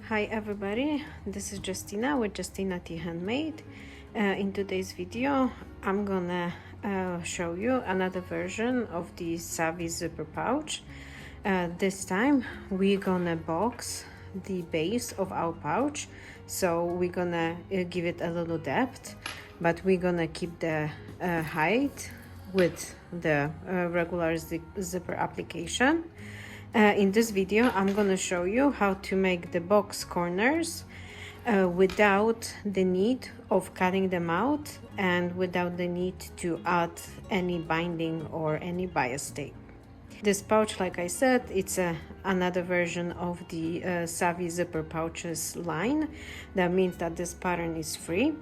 Hi everybody, this is Justina with JustynaTHandMade. In today's video, I'm gonna show you another version of the Savvy zipper pouch. This time we're gonna box the base of our pouch, so we're gonna give it a little depth, but we're gonna keep the height with the regular zipper application. In this video, I'm going to show you how to make the box corners without the need of cutting them out and without the need to add any binding or any bias tape. This pouch, like I said, it's another version of the Savvy zipper pouches line. That means that this pattern is free.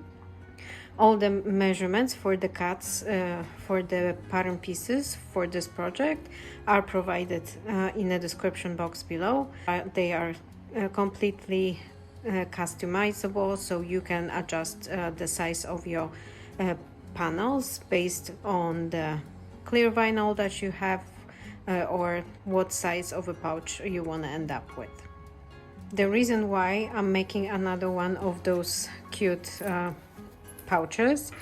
All the measurements for the cuts for the pattern pieces for this project are provided in the description box below. They are completely customizable, so you can adjust the size of your panels based on the clear vinyl that you have or what size of a pouch you want to end up with. The reason why I'm making another one of those cute pouches,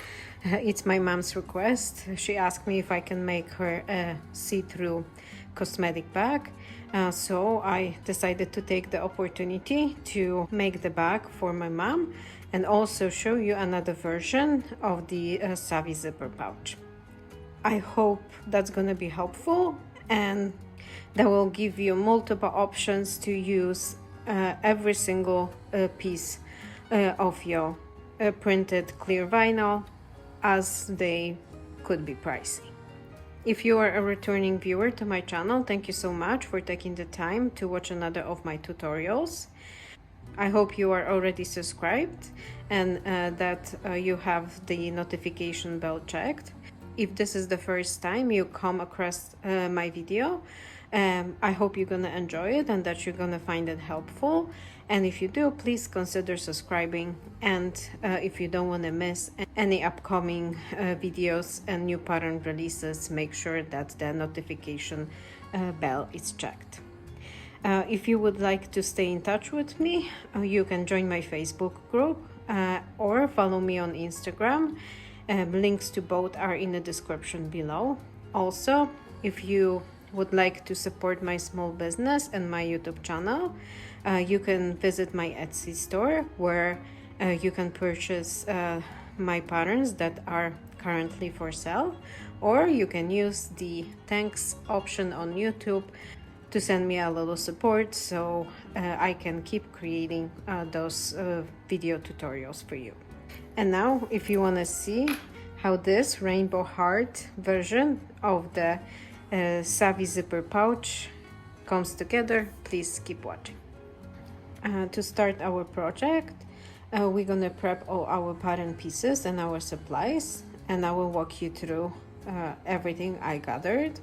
it's my mom's request. She asked me if I can make her a see-through cosmetic bag, so I decided to take the opportunity to make the bag for my mom and also show you another version of the Savvy zipper pouch. I hope that's gonna be helpful and that will give you multiple options to use every single piece of your printed clear vinyl, as they could be pricey. If you are a returning viewer to my channel, thank you so much for taking the time to watch another of my tutorials. I hope you are already subscribed and that you have the notification bell checked. If this is the first time you come across my video, I hope you're gonna enjoy it and that you're gonna find it helpful. And if you do, please consider subscribing. And if you don't want to miss any upcoming videos and new pattern releases, make sure that the notification bell is checked. If you would like to stay in touch with me, you can join my Facebook group or follow me on Instagram. Links to both are in the description below. Also, if you would like to support my small business and my YouTube channel, you can visit my Etsy store where you can purchase my patterns that are currently for sale, or you can use the thanks option on YouTube to send me a little support so I can keep creating those video tutorials for you. And now, if you want to see how this rainbow heart version of the Savvy zipper pouch comes together, please keep watching. To start our project, we're gonna prep all our pattern pieces and our supplies, and I will walk you through everything I gathered.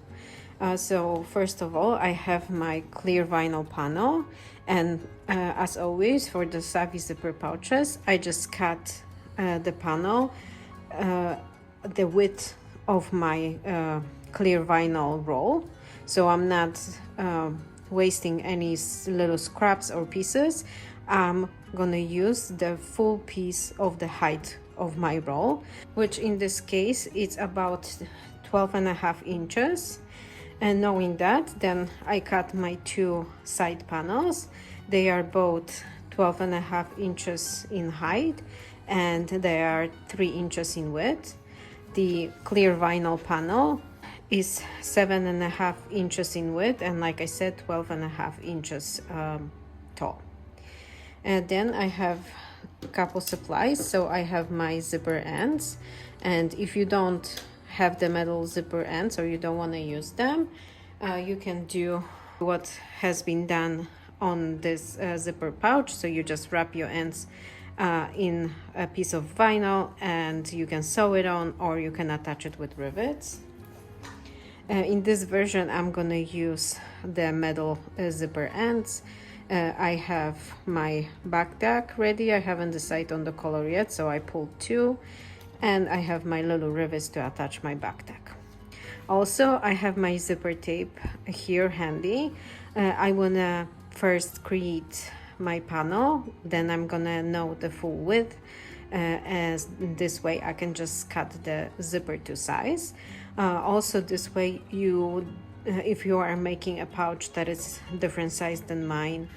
So first of all, I have my clear vinyl panel, and as always for the Savvy zipper pouches, I just cut the panel the width of my clear vinyl roll, so I'm not wasting any little scraps or pieces. I'm gonna use the full piece of the height of my roll, which in this case it's about 12.5 inches. And knowing that, then I cut my two side panels. They are both 12.5 inches in height and they are 3 inches in width. The clear vinyl panel is 7.5 inches in width and, like I said, 12.5 inches tall. And then I have a couple supplies. So I have my zipper ends, and if you don't have the metal zipper ends or you don't want to use them, you can do what has been done on this zipper pouch. So you just wrap your ends in a piece of vinyl and you can sew it on, or you can attach it with rivets. In this version, I'm gonna use the metal zipper ends. I have my back tag ready. I haven't decided on the color yet, so I pulled two, and I have my little rivets to attach my back tag. Also, I have my zipper tape here handy. I wanna first create my panel, then I'm gonna know the full width, as this way I can just cut the zipper to size. Also this way, you if you are making a pouch that is different size than mine,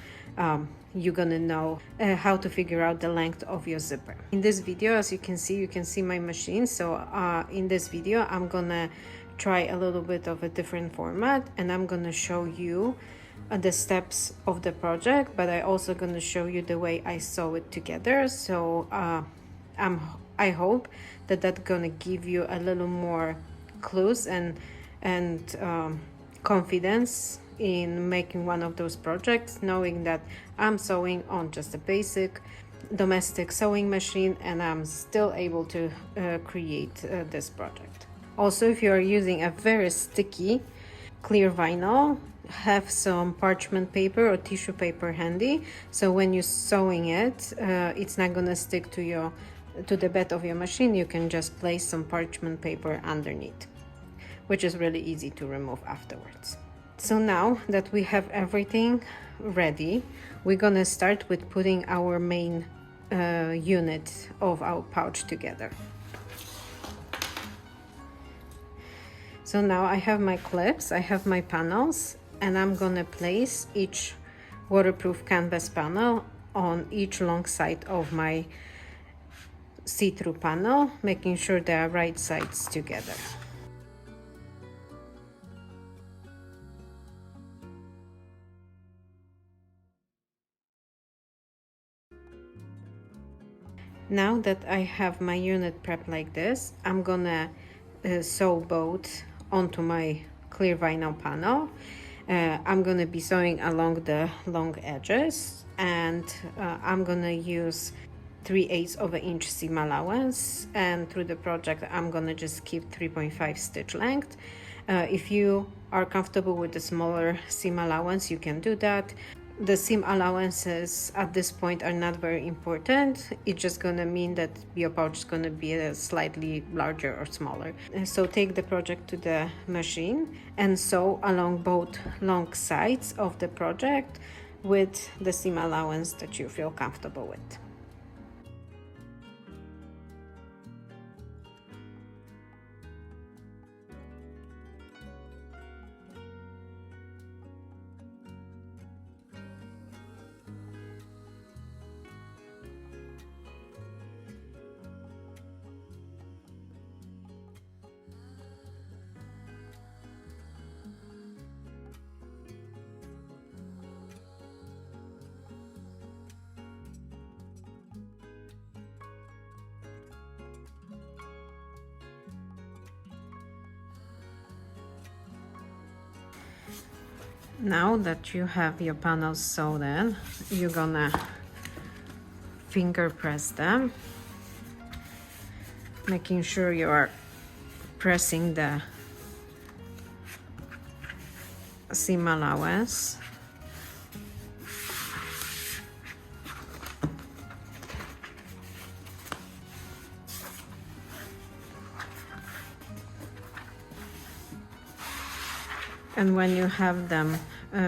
you're gonna know how to figure out the length of your zipper. In this video, as you can see my machine. So in this video I'm gonna try a little bit of a different format, and I'm gonna show you the steps of the project, but I also gonna show you the way I sew it together. So I hope that that's gonna give you a little more clues and confidence in making one of those projects, knowing that I'm sewing on just a basic domestic sewing machine, and I'm still able to create this project. Also, if you are using a very sticky clear vinyl, have some parchment paper or tissue paper handy, so when you're sewing it, it's not gonna stick to the bed of your machine. You can just place some parchment paper underneath, which is really easy to remove afterwards. So now that we have everything ready, we're gonna start with putting our main unit of our pouch together. So now I have my clips, I have my panels, and I'm gonna place each waterproof canvas panel on each long side of my see-through panel, making sure they are right sides together. Now that I have my unit prepped like this, I'm gonna sew both onto my clear vinyl panel. I'm gonna be sewing along the long edges, and I'm gonna use 3/8 of an inch seam allowance, and through the project I'm gonna just keep 3.5 stitch length. If you are comfortable with the smaller seam allowance, you can do that. The seam allowances at this point are not very important. It's just gonna mean that your pouch is gonna be slightly larger or smaller. So take the project to the machine and sew along both long sides of the project with the seam allowance that you feel comfortable with. Now that you have your panels sewn in, you're gonna finger press them, making sure you are pressing the seam allowance. And when you have them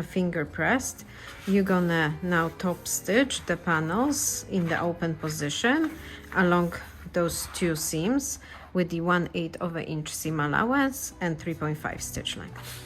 finger pressed, you're gonna now top stitch the panels in the open position along those two seams with the 1/8 of an inch seam allowance and 3.5 stitch length.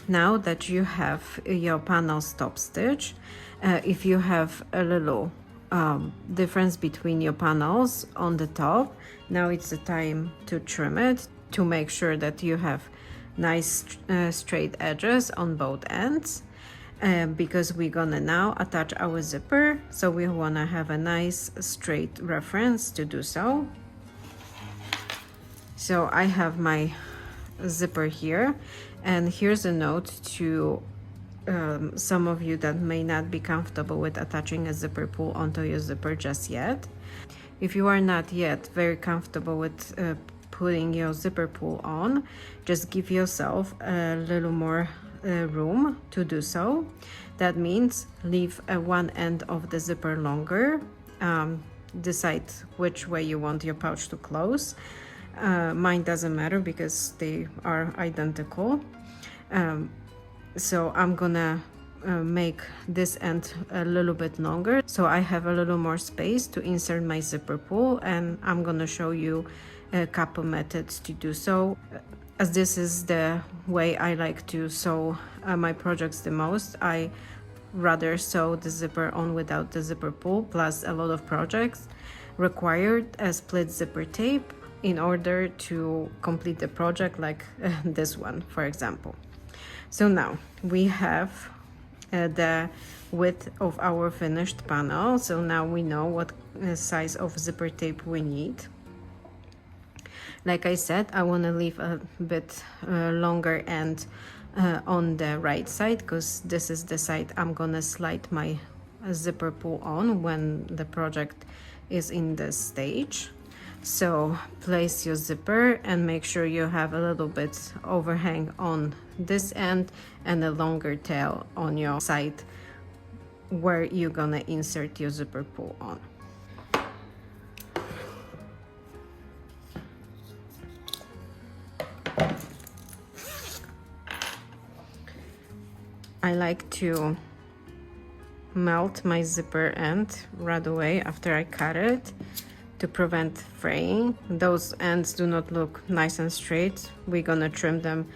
Now that you have your panels top stitch, if you have a little difference between your panels on the top, now it's the time to trim it to make sure that you have nice straight edges on both ends. because we're gonna now attach our zipper, so we want to have a nice straight reference to do so. So I have my zipper here, and here's a note to some of you that may not be comfortable with attaching a zipper pull onto your zipper just yet. If you are not yet very comfortable with putting your zipper pull on, just give yourself a little more room to do so. That means leave one end of the zipper longer. Decide which way you want your pouch to close. Mine doesn't matter because they are identical. So I'm gonna make this end a little bit longer, so I have a little more space to insert my zipper pull, and I'm gonna show you a couple methods to do so, as this is the way I like to sew my projects the most. I rather sew the zipper on without the zipper pull, plus a lot of projects required a split zipper tape in order to complete the project, like this one for example. So now we have the width of our finished panel, so now we know what size of zipper tape we need. Like I said, I want to leave a bit longer end on the right side, because this is the side I'm gonna slide my zipper pull on when the project is in this stage. So place your zipper and make sure you have a little bit overhang on this end and a longer tail on your side where you're gonna insert your zipper pull on. I like to melt my zipper end right away after I cut it to prevent fraying. Those ends do not look nice and straight. We're gonna trim them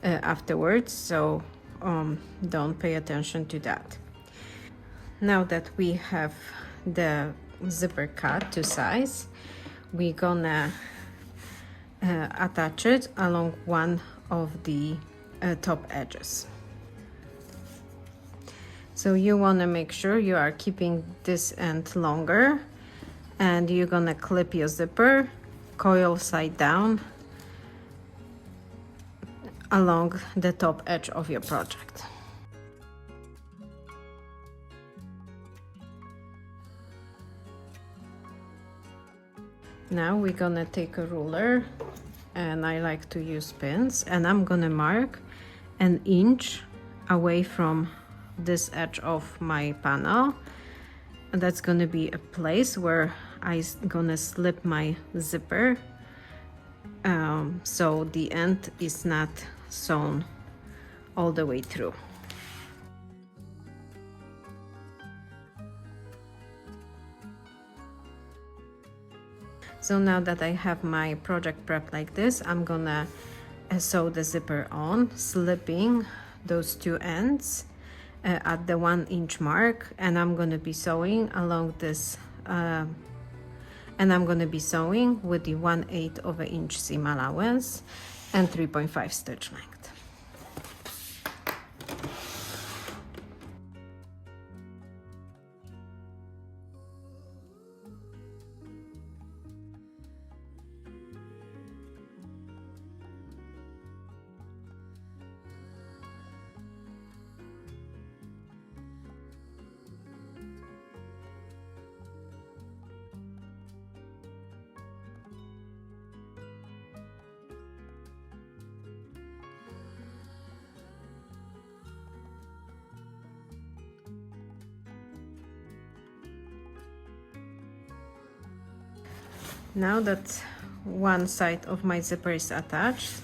afterwards, so don't pay attention to that. Now that we have the zipper cut to size, we're gonna attach it along one of the top edges. So you want to make sure you are keeping this end longer, and you're gonna clip your zipper coil side down along the top edge of your project. Now we're gonna take a ruler, and I like to use pins, and I'm gonna mark 1 inch away from this edge of my panel, and that's gonna be a place where I'm gonna slip my zipper, so the end is not sewn all the way through. So now that I have my project prep like this, I'm gonna sew the zipper on, slipping those two ends at the 1 inch mark, and I'm gonna be sewing along this and I'm gonna be sewing with the 1/8 of an inch seam allowance and 3.5 stitch length. Now that one side of my zipper is attached,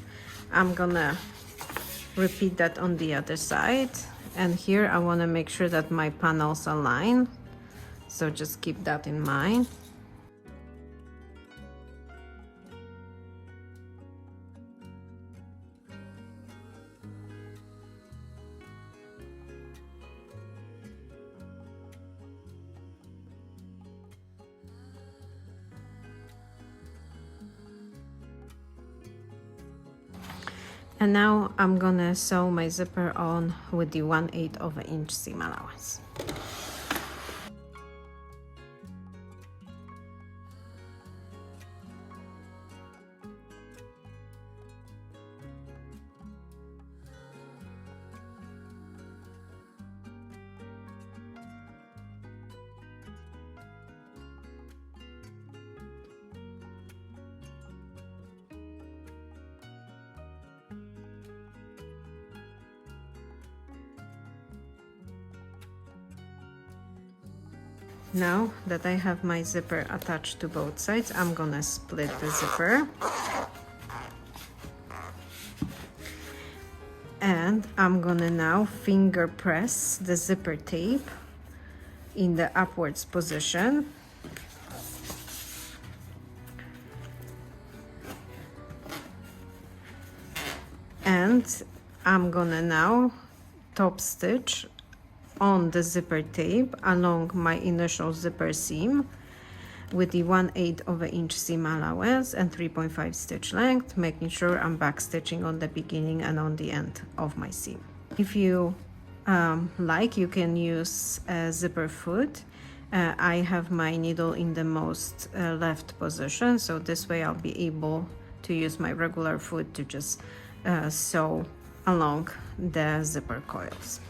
I'm gonna repeat that on the other side, and here I want to make sure that my panels align, so just keep that in mind. And now I'm gonna sew my zipper on with the 1/8 of an inch seam allowance. Now that I have my zipper attached to both sides, I'm gonna split the zipper. And I'm gonna now finger press the zipper tape in the upwards position. And I'm gonna now top stitch on the zipper tape along my initial zipper seam with the 1/8 of an inch seam allowance and 3.5 stitch length, making sure I'm back stitching on the beginning and on the end of my seam. If you like, you can use a zipper foot. I have my needle in the most left position, so this way I'll be able to use my regular foot to just sew along the zipper coils.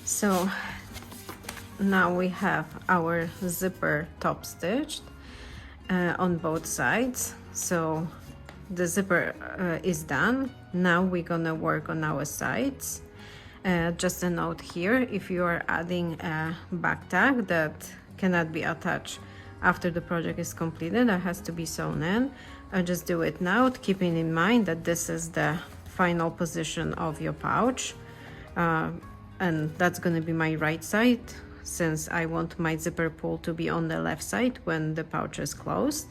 So now we have our zipper top stitched on both sides. So the zipper is done. Now we're gonna work on our sides. Just a note here, if you are adding a back tag that cannot be attached after the project is completed, that has to be sewn in, just do it now, keeping in mind that this is the final position of your pouch. And that's going to be my right side, since I want my zipper pull to be on the left side when the pouch is closed.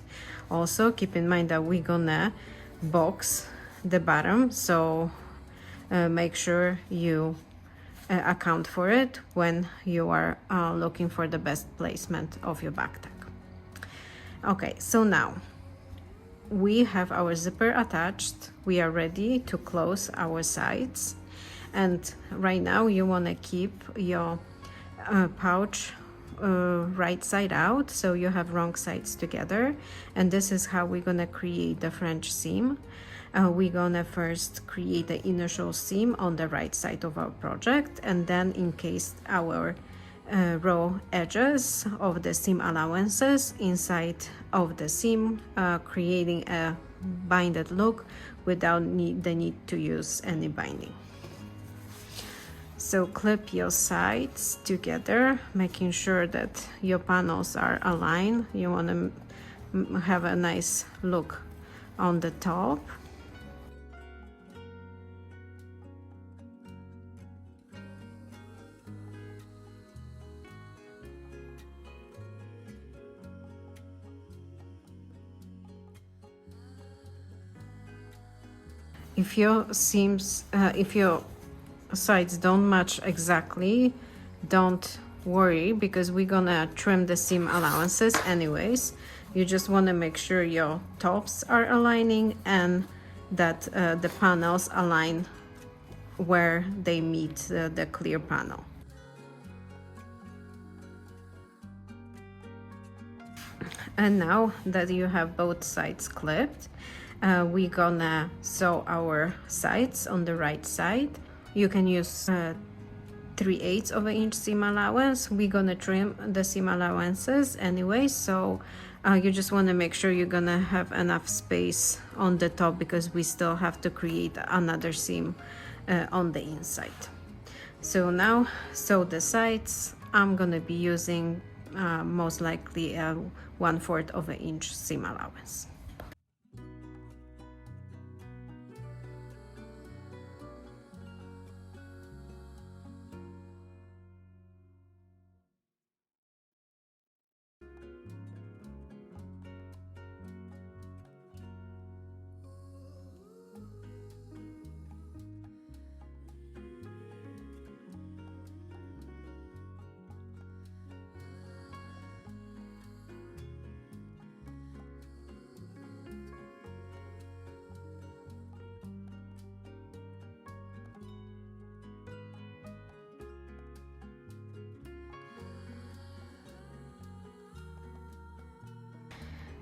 Also keep in mind that we're gonna box the bottom, so make sure you account for it when you are looking for the best placement of your back tag. Okay, so now we have our zipper attached. We are ready to close our sides. And right now you want to keep your pouch right side out, so you have wrong sides together. And this is how we're gonna create the French seam. We're gonna first create the initial seam on the right side of our project, and then encase our raw edges of the seam allowances inside of the seam, creating a binded look without the need to use any binding. So clip your sides together, making sure that your panels are aligned. You want to have a nice look on the top. If your sides don't match exactly, don't worry, because we're gonna trim the seam allowances anyways. You just want to make sure your tops are aligning and that the panels align where they meet the clear panel. And now that you have both sides clipped, we're gonna sew our sides on the right side. You can use 3/8 of an inch seam allowance. We're gonna trim the seam allowances anyway, so you just want to make sure you're gonna have enough space on the top, because we still have to create another seam on the inside. So now sew the sides. I'm gonna be using most likely 1/4 of an inch seam allowance.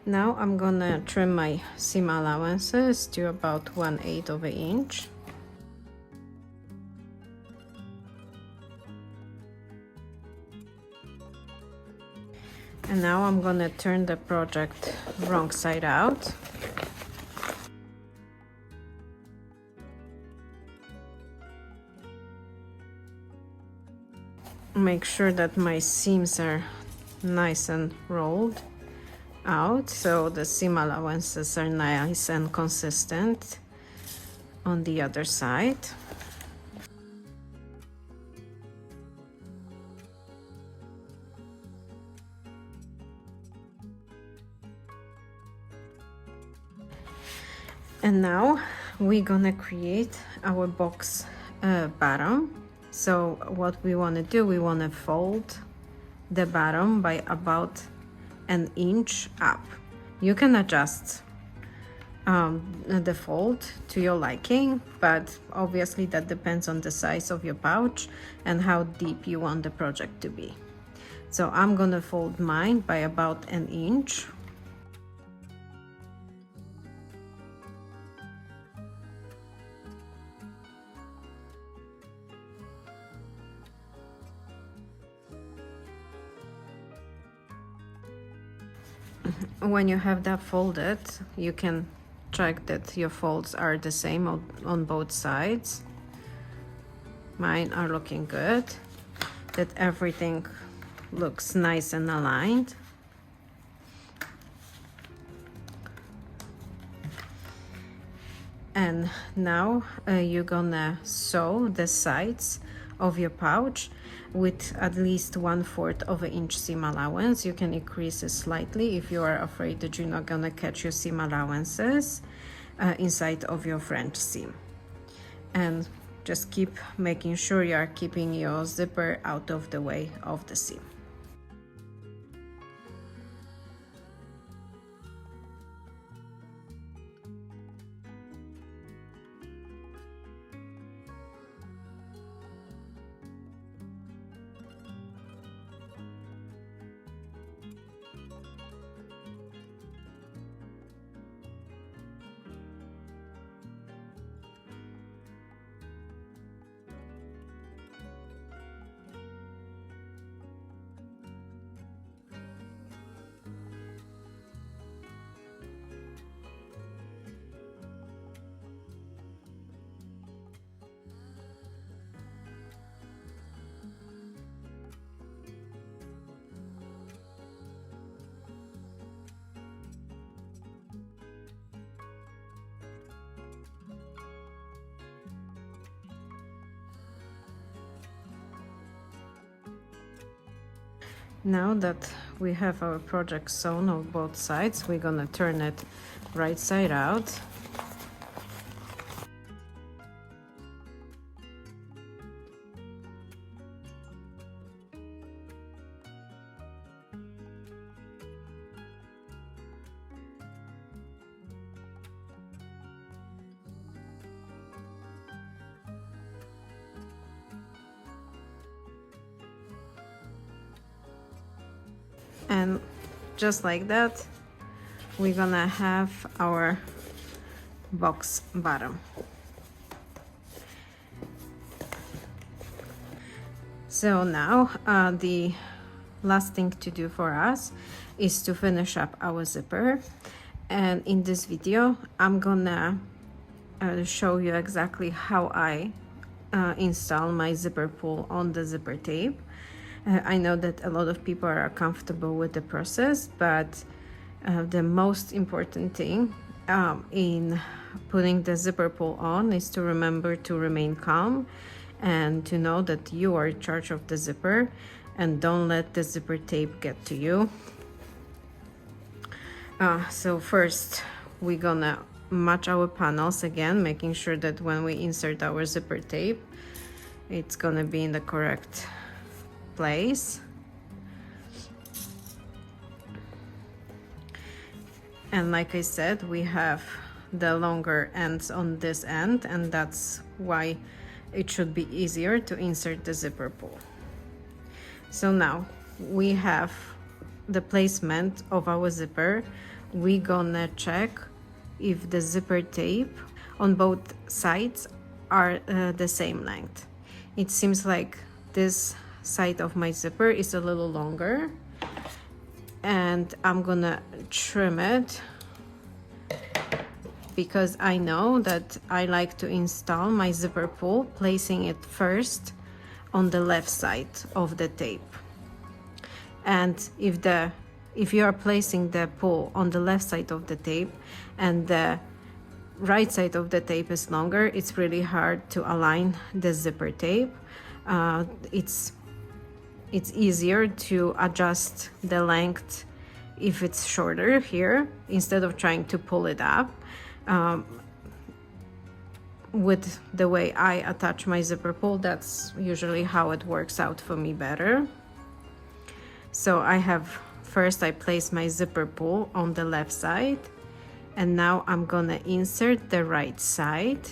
Now I'm gonna trim my seam allowances to about 1/8 of an inch. And now I'm gonna turn the project wrong side out. Make sure that my seams are nice and rolled out, so the seam allowances are nice and consistent on the other side. And now we're gonna create our box bottom. So what we want to do, we want to fold the bottom by about 1 inch up. You can adjust the fold to your liking, but obviously that depends on the size of your pouch and how deep you want the project to be. So I'm gonna fold mine by about 1 inch. When you have that folded, you can check that your folds are the same on both sides. Mine are looking good, that everything looks nice and aligned. And now you're gonna sew the sides of your pouch with at least 1/4 of an inch seam allowance. You can increase it slightly if you are afraid that you're not gonna catch your seam allowances inside of your French seam. And just keep making sure you are keeping your zipper out of the way of the seam. Now that we have our project sewn on both sides, we're gonna turn it right side out. And just like that, we're gonna have our box bottom. So now the last thing to do for us is to finish up our zipper, and in this video I'm gonna show you exactly how I install my zipper pull on the zipper tape. I know that a lot of people are comfortable with the process, but the most important thing in putting the zipper pull on is to remember to remain calm and to know that you are in charge of the zipper, and don't let the zipper tape get to you. So first we're gonna match our panels again, making sure that when we insert our zipper tape, it's gonna be in the correct place. And like I said, we have the longer ends on this end, and that's why it should be easier to insert the zipper pull. So now we have the placement of our zipper. We're gonna check if the zipper tape on both sides are the same length. It seems like this side of my zipper is a little longer, and I'm gonna trim it because I know that I like to install my zipper pull placing it first on the left side of the tape. And if you are placing the pull on the left side of the tape and the right side of the tape is longer, it's really hard to align the zipper tape. It's easier to adjust the length if it's shorter here instead of trying to pull it up. With the way I attach my zipper pull, that's usually how it works out for me better. So first I place my zipper pull on the left side, and now I'm gonna insert the right side,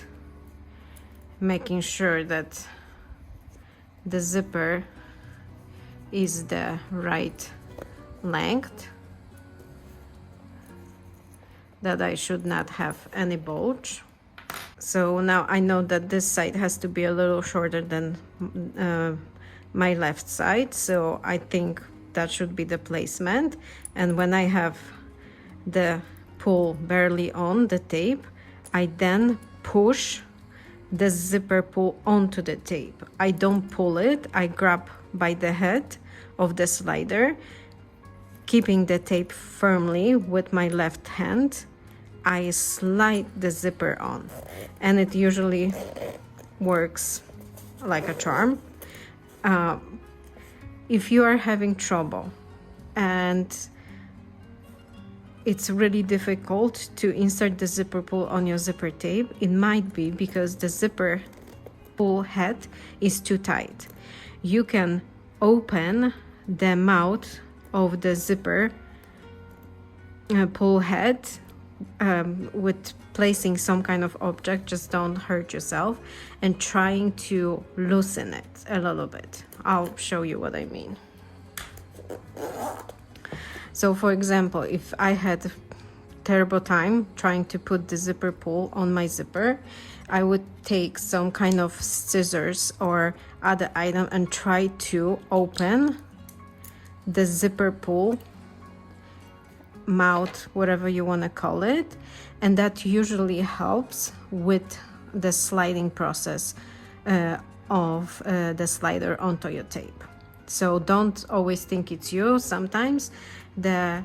making sure that the zipper is the right length, that I should not have any bulge. So now I know that this side has to be a little shorter than my left side, so I think that should be the placement. And when I have the pull barely on the tape, I then push the zipper pull onto the tape. I don't pull it, I grab by the head of the slider, keeping the tape firmly with my left hand. I slide the zipper on, and it usually works like a charm. If you are having trouble and it's really difficult to insert the zipper pull on your zipper tape, it might be because the zipper pull head is too tight. You can open the mouth of the zipper pull head with placing some kind of object. Just don't hurt yourself, and trying to loosen it a little bit. I'll show you what I mean. So for example, if I had a terrible time trying to put the zipper pull on my zipper, I would take some kind of scissors or other item and try to open the zipper pull mouth, whatever you want to call it, and that usually helps with the sliding process of the slider onto your tape. So don't always think it's you. Sometimes the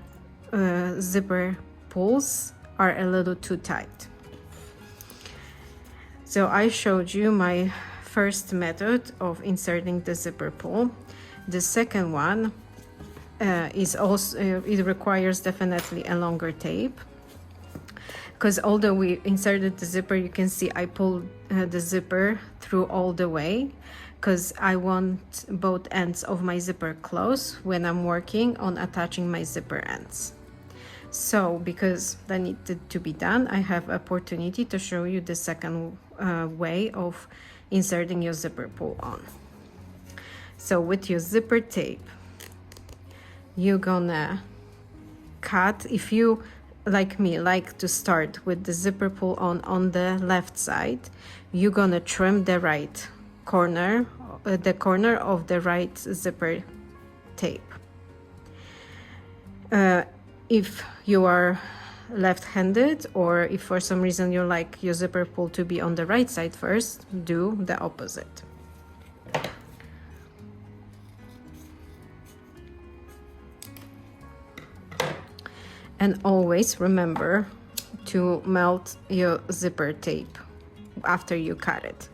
zipper pulls are a little too tight. So I showed you my first method of inserting the zipper pull. The second one is also, it requires definitely a longer tape, because although we inserted the zipper, you can see I pulled the zipper through all the way, because I want both ends of my zipper close when I'm working on attaching my zipper ends. So because that needed to be done, I have opportunity to show you the second way of inserting your zipper pull on. So with your zipper tape, you're gonna cut. If you like me, like to start with the zipper pull on the left side, you're gonna trim the right corner, the corner of the right zipper tape. If you are left-handed, or if for some reason you like your zipper pull to be on the right side first, do the opposite. And always remember to melt your zipper tape after you cut it.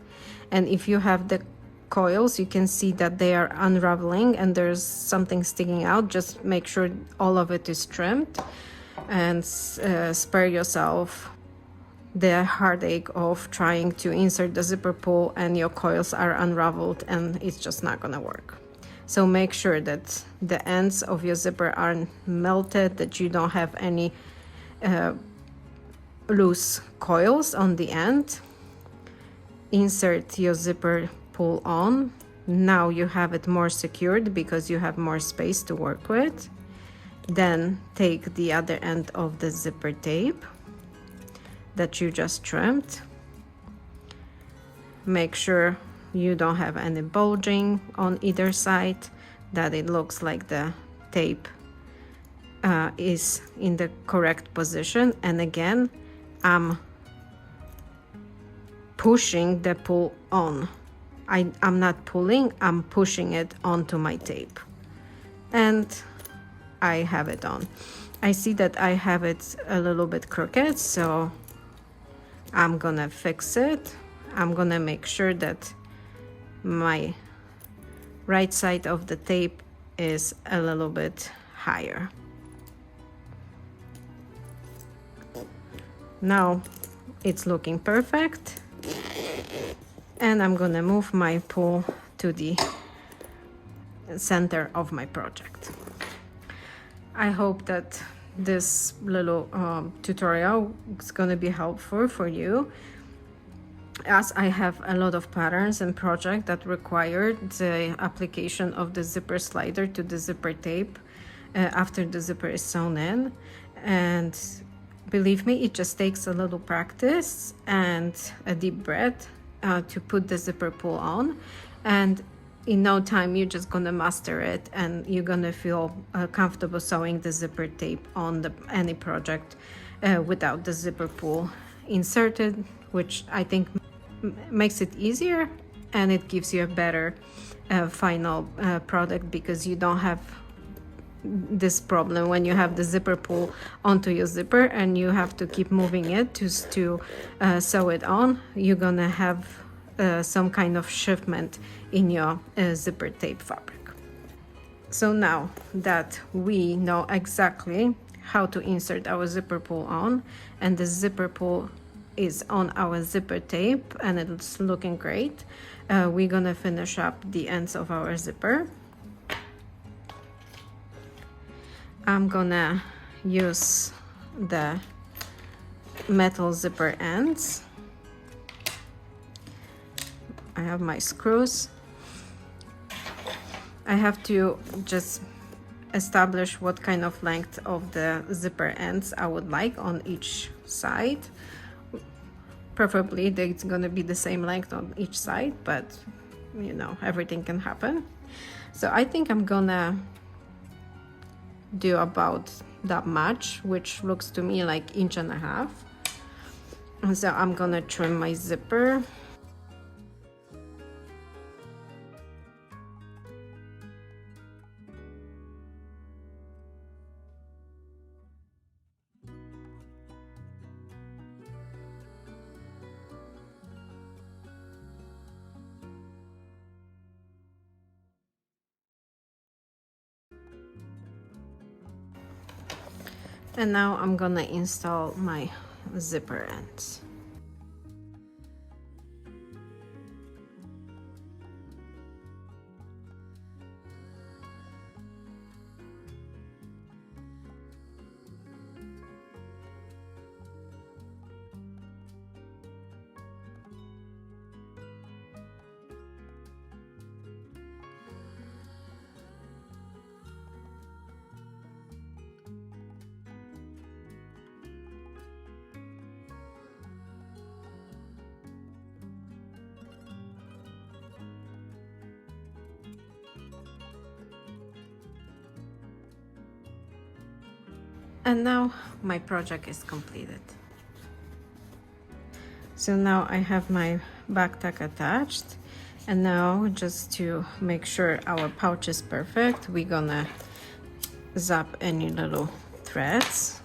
And if you have the coils, you can see that they are unraveling and there's something sticking out. Just make sure all of it is trimmed, and spare yourself the heartache of trying to insert the zipper pull and your coils are unraveled and it's just not gonna work. So make sure that the ends of your zipper are melted, that you don't have any loose coils on the end. Insert your zipper pull on. Now you have it more secured because you have more space to work with. Then take the other end of the zipper tape that you just trimmed. Make sure you don't have any bulging on either side, that it looks like the tape is in the correct position. And again, I'm pushing the pull on. I'm not pulling, I'm pushing it onto my tape. And I have it on. I see that I have it a little bit crooked, so I'm gonna fix it. I'm gonna make sure that my right side of the tape is a little bit higher. Now it's looking perfect, and I'm gonna move my pull to the center of my project. I hope that this little tutorial is gonna be helpful for you, as I have a lot of patterns and projects that require the application of the zipper slider to the zipper tape after the zipper is sewn in. And believe me, it just takes a little practice and a deep breath to put the zipper pull on, and in no time you're just gonna master it and you're gonna feel comfortable sewing the zipper tape on any project without the zipper pull inserted, which I think makes it easier, and it gives you a better final product, because you don't have this problem when you have the zipper pull onto your zipper and you have to keep moving it to sew it on. You're gonna have some kind of shipment in your zipper tape fabric. So now that we know exactly how to insert our zipper pull on, and the zipper pull is on our zipper tape and it's looking great, we're gonna finish up the ends of our zipper. I'm gonna use the metal zipper ends. I have my screws. I have to just establish what kind of length of the zipper ends I would like on each side. Preferably it's gonna be the same length on each side, but you know, everything can happen. So I think I'm gonna do about that much, which looks to me like 1.5 inches. And so I'm gonna trim my zipper. And now I'm gonna install my zipper ends. And now my project is completed. So now I have my backpack attached, and now just to make sure our pouch is perfect, we're gonna zap any little threads.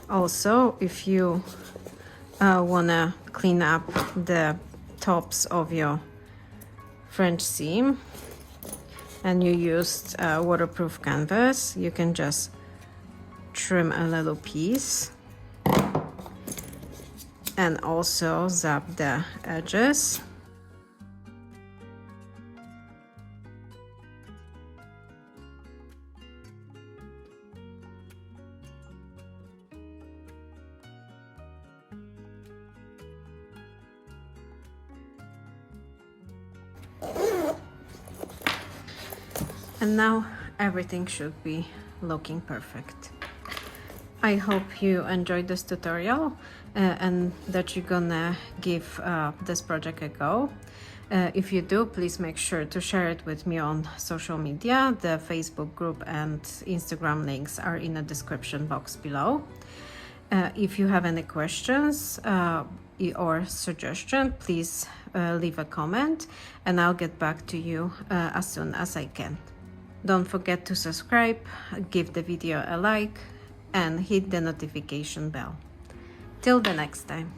Also, if you wanna clean up the tops of your French seam and you used waterproof canvas, you can just trim a little piece and also zap the edges. And now everything should be looking perfect. I hope you enjoyed this tutorial and that you're gonna give this project a go. If you do, please make sure to share it with me on social media. The Facebook group and Instagram links are in the description box below. If you have any questions or suggestion, please leave a comment and I'll get back to you as soon as I can. Don't forget to subscribe, give the video a like, and hit the notification bell. Till the next time.